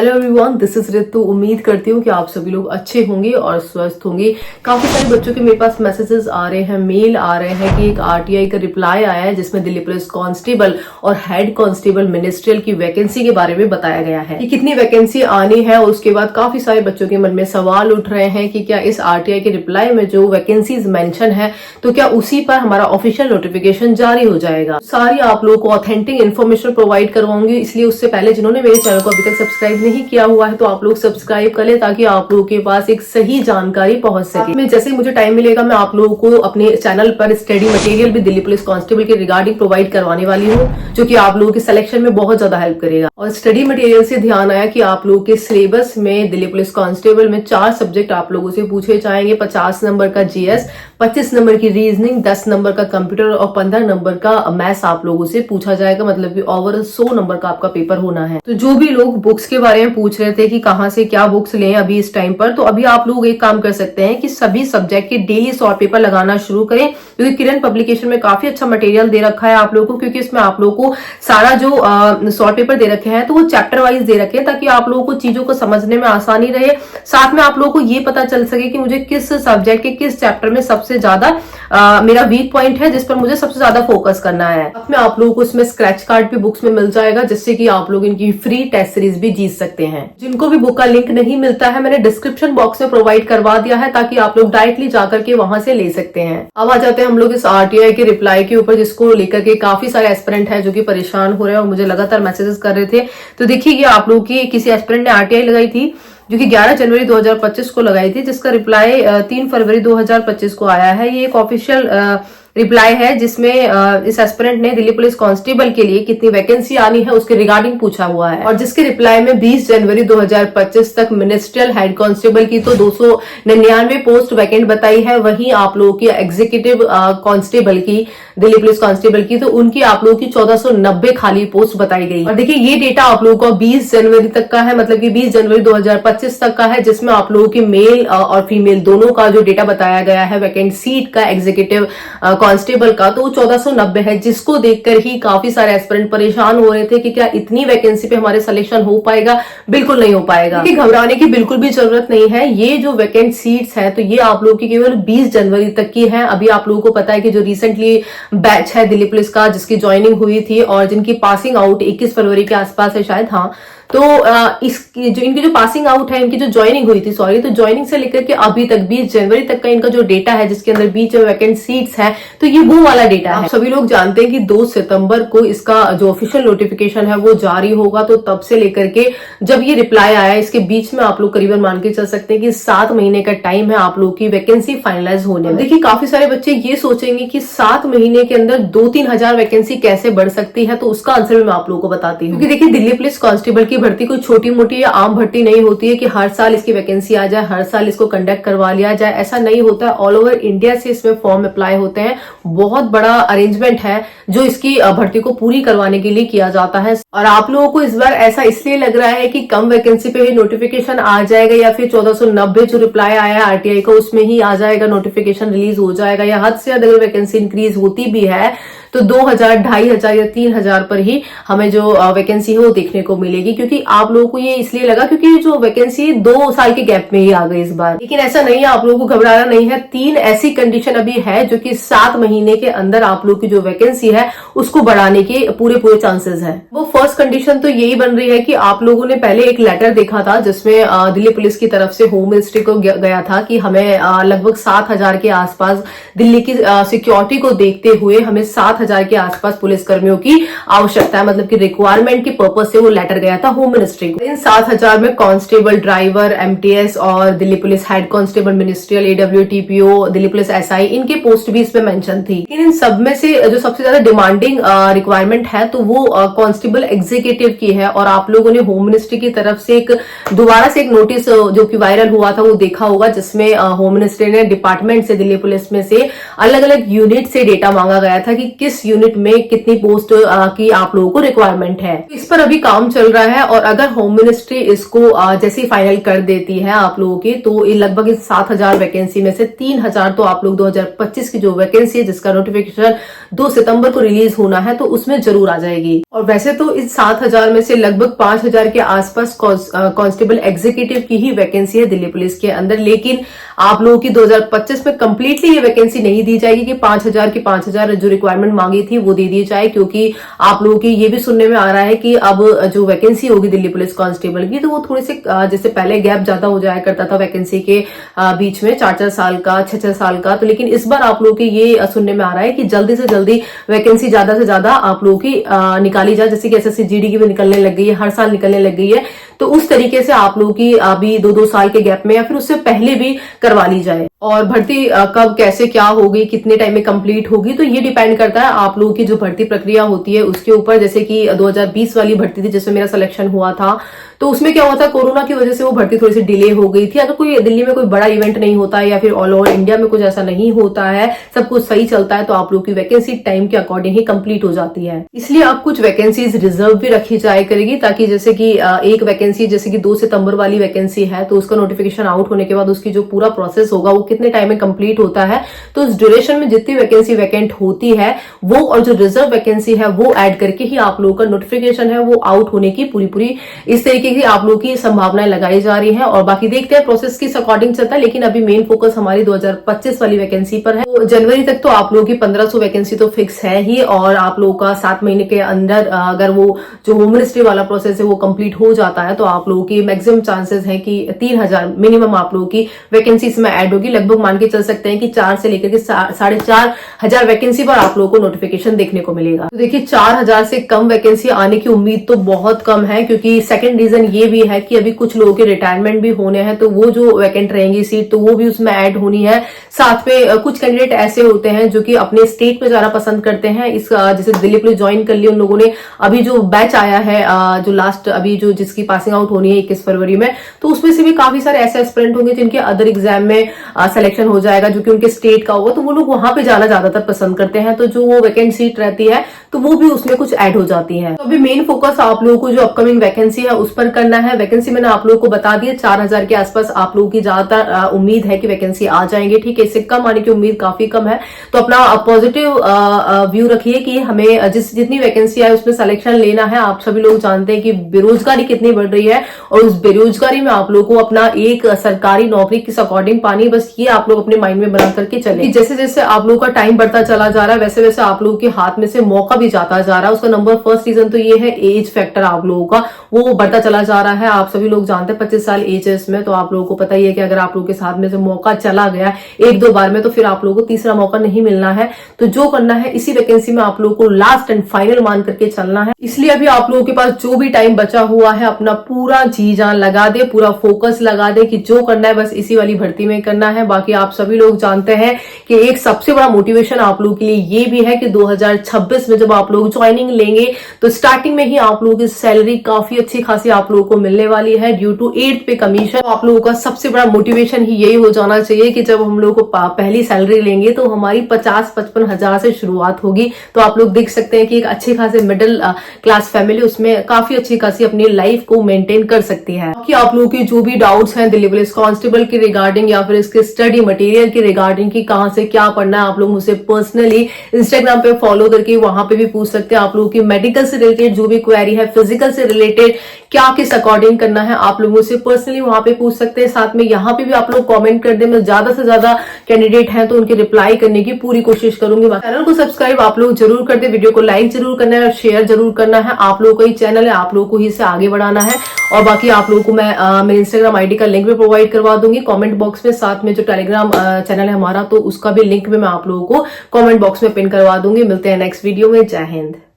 Hello everyone, this is Ritu. उम्मीद करती हूँ कि आप सभी लोग अच्छे होंगे और स्वस्थ होंगे। काफी सारे बच्चों के मेरे पास मैसेजेस आ रहे हैं, मेल आ रहे हैं कि एक आरटीआई का रिप्लाई आया है जिसमें दिल्ली पुलिस कांस्टेबल और हेड कांस्टेबल मिनिस्ट्रियल की वैकेंसी के बारे में बताया गया है कि कितनी वैकेंसी आनी है। और उसके बाद काफी सारे बच्चों के मन में सवाल उठ रहे हैं कि क्या इस आरटीआई के रिप्लाई में जो वैकेंसीज मेंशन है तो क्या उसी पर हमारा ऑफिशियल नोटिफिकेशन जारी हो जाएगा। सारी आप लोगों को ऑथेंटिक इन्फॉर्मेशन प्रोवाइड करवाऊंगी, इसलिए उससे पहले जिन्होंने मेरे चैनल को अभी तक सब्सक्राइब नहीं किया हुआ है तो आप लोग सब्सक्राइब कर ले ताकि आप लोगों के पास एक सही जानकारी पहुंच सके। मैं जैसे ही मुझे टाइम मिलेगा मैं आप लोगों को अपने चैनल पर स्टडी मटेरियल भी दिल्ली पुलिस कांस्टेबल के रिगार्डिंग प्रोवाइड करवाने वाली हूँ, जो कि आप लोगों के सिलेक्शन में बहुत ज्यादा हेल्प करेगा। और स्टडी मटेरियल से ध्यान आया कि आप लोगों के सिलेबस में दिल्ली पुलिस कांस्टेबल में 4 सब्जेक्ट आप लोगों से पूछे जाएंगे। 50 नंबर का जीएस, 25 नंबर की रीजनिंग, 10 नंबर का कंप्यूटर और 15 नंबर का मैथ्स आप लोगों से पूछा जाएगा। मतलब कि ओवरऑल 100 नंबर का आपका पेपर होना है। तो जो भी लोग बुक्स के बारे में पूछ रहे थे कि कहां से क्या बुक्स लें अभी इस टाइम पर, तो अभी आप लोग एक काम कर सकते हैं कि सभी सब्जेक्ट के डेली शॉर्ट पेपर लगाना शुरू करें, क्योंकि किरण पब्लिकेशन में काफी अच्छा मटेरियल दे रखा है आप लोगों को। क्योंकि इसमें आप लोगों को सारा जो शॉर्ट पेपर दे रखे हैं तो वो चैप्टर वाइज दे रखे हैं, ताकि आप लोगों को चीजों को समझने में आसानी रहे। साथ में आप लोगों को ये पता चल सके कि मुझे किस सब्जेक्ट के किस चैप्टर में सबसे ज्यादा मेरा वीक पॉइंट है, जिस पर मुझे सबसे ज्यादा फोकस करना है। अब में आप लोगों को इसमें स्क्रैच कार्ड भी बुक्स में मिल जाएगा, जिससे कि आप लोग इनकी फ्री टेस्ट सीरीज भी जीत सकते हैं। जिनको भी बुक का लिंक नहीं मिलता है मैंने डिस्क्रिप्शन बॉक्स में प्रोवाइड करवा दिया है, ताकि आप लोग डायरेक्टली जाकर के वहां से ले सकते हैं। अब आ जाते हैं हम लोग इस आरटीआई के रिप्लाई के ऊपर, जिसको लेकर के काफी सारे एस्पिरेंट है जो कि परेशान हो रहे हैं और मुझे लगातार मैसेजेस कर रहे थे। तो देखिए ये आप लोग की किसी एस्पिरेंट ने आरटीआई लगाई थी जो कि 11 जनवरी 2025 को लगाई थी, जिसका रिप्लाई 3 फरवरी 2025 को आया है। ये एक ऑफिशियल रिप्लाई है जिसमें इस एस्पिरेंट ने दिल्ली पुलिस कांस्टेबल के लिए कितनी वैकेंसी आनी है उसके रिगार्डिंग पूछा हुआ है। और जिसके रिप्लाई में 20 जनवरी 2025 तक मिनिस्ट्रियल हेड कांस्टेबल की तो 299 पोस्ट वैकेंट बताई है। वहीं आप लोगों की एग्जीक्यूटिव कांस्टेबल की, दिल्ली पुलिस कांस्टेबल की, तो उनकी आप लोगों की 1490 खाली पोस्ट बताई गई। और देखिए ये डेटा आप लोगों को 20 जनवरी तक का है, मतलब कि 20 जनवरी 2025 तक का है, जिसमें आप लोगों की मेल और फीमेल दोनों का जो डेटा बताया गया है वैकेंट सीट का एग्जीक्यूटिव कांस्टेबल का, तो 1490 है। जिसको देखकर ही काफी सारे एस्पिरेंट परेशान हो रहे थे कि क्या इतनी वैकेंसी पे हमारे सिलेक्शन हो पाएगा। बिल्कुल नहीं हो पाएगा, घबराने की बिल्कुल भी जरूरत नहीं है। ये जो वैकेंट सीट्स है तो ये आप लोगों की केवल 20 जनवरी तक की है। अभी आप लोगों को पता है कि जो रिसेंटली बैच है दिल्ली पुलिस का जिसकी ज्वाइनिंग हुई थी और जिनकी पासिंग आउट 21 फरवरी के आसपास है शायद, हाँ, तो इनकी जो पासिंग आउट है, इनकी जो ज्वाइनिंग हुई थी, सॉरी, तो ज्वाइनिंग से लेकर के अभी तक 20 जनवरी तक का इनका जो डेटा है जिसके अंदर 20 वैकेंट सीट्स हैं, तो ये वो वाला डेटा है। आप सभी लोग जानते हैं कि 2 सितंबर को इसका जो ऑफिशियल नोटिफिकेशन है वो जारी होगा। तो तब से लेकर के जब ये रिप्लाई आया, इसके बीच में आप लोग करीबन मान के चल सकते हैं कि 7 महीने का टाइम है आप लोग की वैकेंसी फाइनलाइज होने में। देखिए काफी सारे बच्चे ये सोचेंगे कि 7 महीने के अंदर 2-3 हजार वैकेंसी कैसे बढ़ सकती है, तो उसका आंसर मैं आप लोगों को बताती हूँ। क्योंकि देखिए दिल्ली पुलिस कांस्टेबल की भर्ती कोई छोटी मोटी या आम भर्ती नहीं होती है कि हर साल इसकी वैकेंसी आ जाए, हर साल इसको कंडक्ट करवा लिया जाए, ऐसा नहीं होता है। ऑल ओवर इंडिया से इसमें फॉर्म अप्लाई होते हैं। बहुत बड़ा अरेंजमेंट है जो इसकी भर्ती को पूरी करवाने के लिए किया जाता है। और आप लोगों को इस बार ऐसा इसलिए लग रहा है कि कम वैकेंसी पे ही नोटिफिकेशन आ जाएगा, या फिर 1490 जो रिप्लाई आया है आरटीआई का उसमें ही आ जाएगा, नोटिफिकेशन रिलीज हो जाएगा, या हद से ज्यादा वैकेंसी इंक्रीज होती भी है तो 2000, 2500 या 3000 पर ही हमें जो वैकेंसी है वो देखने को मिलेगी। क्योंकि आप लोगों को ये इसलिए लगा क्योंकि जो वैकेंसी 2 साल के गैप में ही आ गई इस बार, लेकिन ऐसा नहीं है, आप लोगों को घबराना नहीं है। 3 ऐसी कंडीशन अभी है जो कि 7 महीने के अंदर आप लोग की जो वैकेंसी है उसको बढ़ाने के पूरे चांसेस है। वो फर्स्ट कंडीशन तो यही बन रही है कि आप लोगों ने पहले एक लेटर देखा था जिसमें दिल्ली पुलिस की तरफ से होम मिनिस्ट्री को गया था कि हमें लगभग 7000 के आसपास दिल्ली की सिक्योरिटी को देखते हुए हमें 7000 के आसपास पुलिस कर्मियों की आवश्यकता है, मतलब कि रिक्वायरमेंट के पर्पज से वो लेटर गया था होम मिनिस्ट्री को। इन 7000 में कांस्टेबल, ड्राइवर, एमटीएस और Delhi police head constable ministerial, AWTPO, Delhi police SI, इनके पोस्ट भी इसमें मेंशन थी। लेकिन इन सब में से जो सबसे ज्यादा डिमांडिंग रिक्वायरमेंट है तो वो कांस्टेबल एग्जीक्यूटिव की है। और आप लोगों ने होम मिनिस्ट्री की तरफ से एक दोबारा से एक नोटिस जो कि वायरल हुआ था वो देखा होगा, जिसमें होम मिनिस्ट्री ने डिपार्टमेंट से, दिल्ली पुलिस में से अलग अलग यूनिट से डेटा मांगा गया था कि किस यूनिट में कितनी पोस्ट की आप लोगों को रिक्वायरमेंट है। इस पर अभी काम चल रहा है और अगर होम मिनिस्ट्री इसको जैसे फाइनल कर देती है आप लोगों की, तो लगभग इस 7000 वैकेंसी में से 3000 तो आप लोग 2025 की जो वैकेंसी है जिसका नोटिफिकेशन 2 सितंबर को रिलीज होना है, तो उसमें जरूर आ जाएगी। और वैसे तो इस 7,000 में से लगभग 5,000 के आसपास कांस्टेबल एग्जीक्यूटिव की ही वैकेंसी है दिल्ली पुलिस के अंदर, लेकिन आप लोगों की 2025 में कंप्लीटली ये वैकेंसी नहीं दी जाएगी कि 5,000 की 5,000 जो रिक्वायरमेंट मांगी थी वो दे दी जाए, क्योंकि आप लोगों की ये भी सुनने में आ रहा है कि अब जो वैकेंसी होगी दिल्ली पुलिस कांस्टेबल की, तो वो थोड़ी सी जैसे पहले गैप ज्यादा हो जाया करता था वैकेंसी के बीच में, 4-4 साल का, 6-6 साल का, तो लेकिन इस बार आप लोगों की ये सुनने में आ रहा है कि जल्दी से जल्दी वैकेंसी ज्यादा से ज्यादा आप लोगों की निकाली जाए, जैसे कि एसएससी जीडी की भी निकलने लग गई है, हर साल निकलने लग गई है, तो उस तरीके से आप लोगों की अभी 2-2 साल के गैप में या फिर उससे पहले भी करवा ली जाए। और भर्ती कब कैसे क्या होगी, कितने टाइम में कंप्लीट होगी, तो ये डिपेंड करता है आप लोगों की जो भर्ती प्रक्रिया होती है उसके ऊपर। जैसे कि 2020 वाली भर्ती थी जिसमें मेरा सिलेक्शन हुआ था, तो उसमें क्या हुआ था, कोरोना की वजह से वो भर्ती थोड़ी सी डिले हो गई थी। अगर कोई दिल्ली में कोई बड़ा इवेंट नहीं होता है या फिर ऑल ओवर इंडिया में कुछ ऐसा नहीं होता है, सब कुछ सही चलता है, तो आप लोग की वैकेंसी टाइम के अकॉर्डिंग ही कंप्लीट हो जाती है। इसलिए अब कुछ वैकेंसीज रिजर्व भी रखी जाए करेगी, ताकि जैसे कि एक वैकेंसी जैसे कि 2 सितंबर वाली वैकेंसी है, तो उसका नोटिफिकेशन आउट होने के बाद उसकी जो पूरा प्रोसेस होगा वो कितने टाइम में कंप्लीट होता है, तो उस ड्यूरेशन में जितनी वैकेंसी वैकेंट होती है वो और जो रिजर्व वैकेंसी है वो ऐड करके ही आप लोगों का नोटिफिकेशन है वो आउट होने की पूरी इस तरीके की आप लोगों की संभावनाएं लगाई जा रही है। और बाकी देखते हैं प्रोसेस किस अकॉर्डिंग चलता है, लेकिन अभी मेन फोकस हमारी 2025 वाली वैकेंसी पर है। तो जनवरी तक तो आप लोगों की 1500 वैकेंसी तो फिक्स है ही, और आप लोगों का 7 महीने के अंदर अगर वो जो होम मिनिस्ट्री वाला प्रोसेस है वो कंप्लीट हो जाता है, तो आप लोगों की मैक्सिमम चांसेस है कि 3,000 मिनिमम आप लोगों की वैकेंसी इसमें ऐड होगी। लगभग मान के चल सकते हैं कि 4 से लेकर के 4,500 वैकेंसी पर आप लोगों को नोटिफिकेशन देखने को मिलेगा। तो देखिए 4,000 से कम वैकेंसी आने की उम्मीद तो बहुत कम है, क्योंकि सेकंड रीजन ये भी है कि अभी कुछ लोगों के रिटायरमेंट भी होने हैं, तो वो जो वैकेंट रहेंगी सीट तो वो भी उसमें ऐड होनी है। साथ में कुछ कैंडिडेट ऐसे होते हैं जो कि अपने स्टेट में जाना पसंद करते हैं, इस जैसे दिल्ली पुलिस ज्वाइन कर लिया उन लोगों ने, अभी जो बैच आया है जो लास्ट अभी जो जिसकी पासिंग आउट होनी है 21 फरवरी में, तो उसमें से भी काफी सारे ऐसे एस्पिरेंट होंगे जिनके अदर एग्जाम में सिलेक्शन हो जाएगा जो कि उनके स्टेट का होगा, तो वो लोग वहां पे जाना ज्यादातर पसंद करते हैं, तो जो वो वैकेंट सीट रहती है तो वो भी उसमें कुछ ऐड हो जाती है। तो अभी मेन फोकस आप लोगों को जो अपकमिंग वैकेंसी है उस पर करना है। वैकेंसी मैंने आप लोगों को बता दिया 4,000 के आसपास आप लोगों की ज्यादातर उम्मीद है कि वैकेंसी आ जाएंगे, ठीक है, इससे कम आने की उम्मीद काफी कम है। तो अपना पॉजिटिव व्यू रखिए कि हमें जितनी वैकेंसी है उसमें सिलेक्शन लेना है। आप सभी लोग जानते हैं कि बेरोजगारी कितनी बढ़ रही है, और उस बेरोजगारी में आप लोगों को अपना एक सरकारी नौकरी किस अकॉर्डिंग पानी, बस ये आप लोग अपने माइंड में बना करके चले। जैसे जैसे आप लोगों का टाइम बढ़ता चला जा रहा है वैसे वैसे आप लोगों के हाथ में से मौका भी जाता जा रहा है। उसका नंबर फर्स्ट रीजन तो ये है एज फैक्टर आप लोगों का वो बढ़ता चला जा रहा है। आप सभी लोग जानते हैं 25 साल एज है इसमें, तो आप लोगों को पता ही है कि अगर आप लोगों के साथ में से मौका चला गया 1-2 बार में तो फिर आप लोगों को तीसरा मौका नहीं मिलना है। तो जो करना है इसी वैकेंसी में आप लोगों को लास्ट एंड फाइनल मान करके चलना है। इसलिए अभी आप लोगों के पास जो भी टाइम बचा हुआ है अपना पूरा जी जान लगा दे, पूरा फोकस लगा दे कि जो करना है बस इसी वाली भर्ती में करना है। बाकी आप सभी लोग जानते हैं कि एक सबसे बड़ा मोटिवेशन आप लोगों के लिए ये भी है कि 2026 में जब आप लोग ज्वाइनिंग लेंगे तो स्टार्टिंग में ही आप लोगों की सैलरी काफी अच्छी खासी आप लोगों को मिलने वाली है ड्यू टू 8th पे कमीशन। आप लोगों का सबसे बड़ा मोटिवेशन ही यही हो जाना चाहिए कि जब हम लोग को पहली सैलरी लेंगे तो हमारी 50-55 हजार से शुरुआत होगी। तो आप लोग देख सकते हैं कि एक अच्छे खासे मिडिल क्लास फैमिली उसमें काफी अच्छी खासी अपनी लाइफ को मेंटेन कर सकती है। बाकी आप लोगों की जो भी डाउट्स हैं दिल्ली पुलिस कांस्टेबल के रिगार्डिंग या फिर इसके स्टडी मटेरियल के रिगार्डिंग की कहां से क्या पढ़ना है, आप लोग मुझसे पर्सनली इंस्टाग्राम पे फॉलो करके वहां पे भी पूछ सकते हैं। आप लोगों की मेडिकल से रिलेटेड जो भी क्वेरी है, फिजिकल से रिलेटेड क्या किस अकॉर्डिंग करना है, आप लोगों से पर्सनली वहां पे पूछ सकते हैं। साथ में यहाँ पे भी आप लोग कमेंट कर दे, मैं ज्यादा से ज्यादा कैंडिडेट हैं तो उनके रिप्लाई करने की पूरी कोशिश करूंगी। चैनल को सब्सक्राइब आप लोग जरूर कर दे, वीडियो को लाइक जरूर करना है और शेयर जरूर करना है। आप लोगों का ही चैनल है, आप लोगों को ही इसे आगे बढ़ाना है। और बाकी आप लोगों को मैं मेरे इंस्टाग्राम आईडी का लिंक भी प्रोवाइड करवा दूंगी कमेंट बॉक्स में। साथ में जो टेलीग्राम चैनल है हमारा तो उसका भी लिंक भी मैं आप लोगों को कमेंट बॉक्स में पिन करवा दूंगी। मिलते हैं नेक्स्ट वीडियो में। जय हिंद।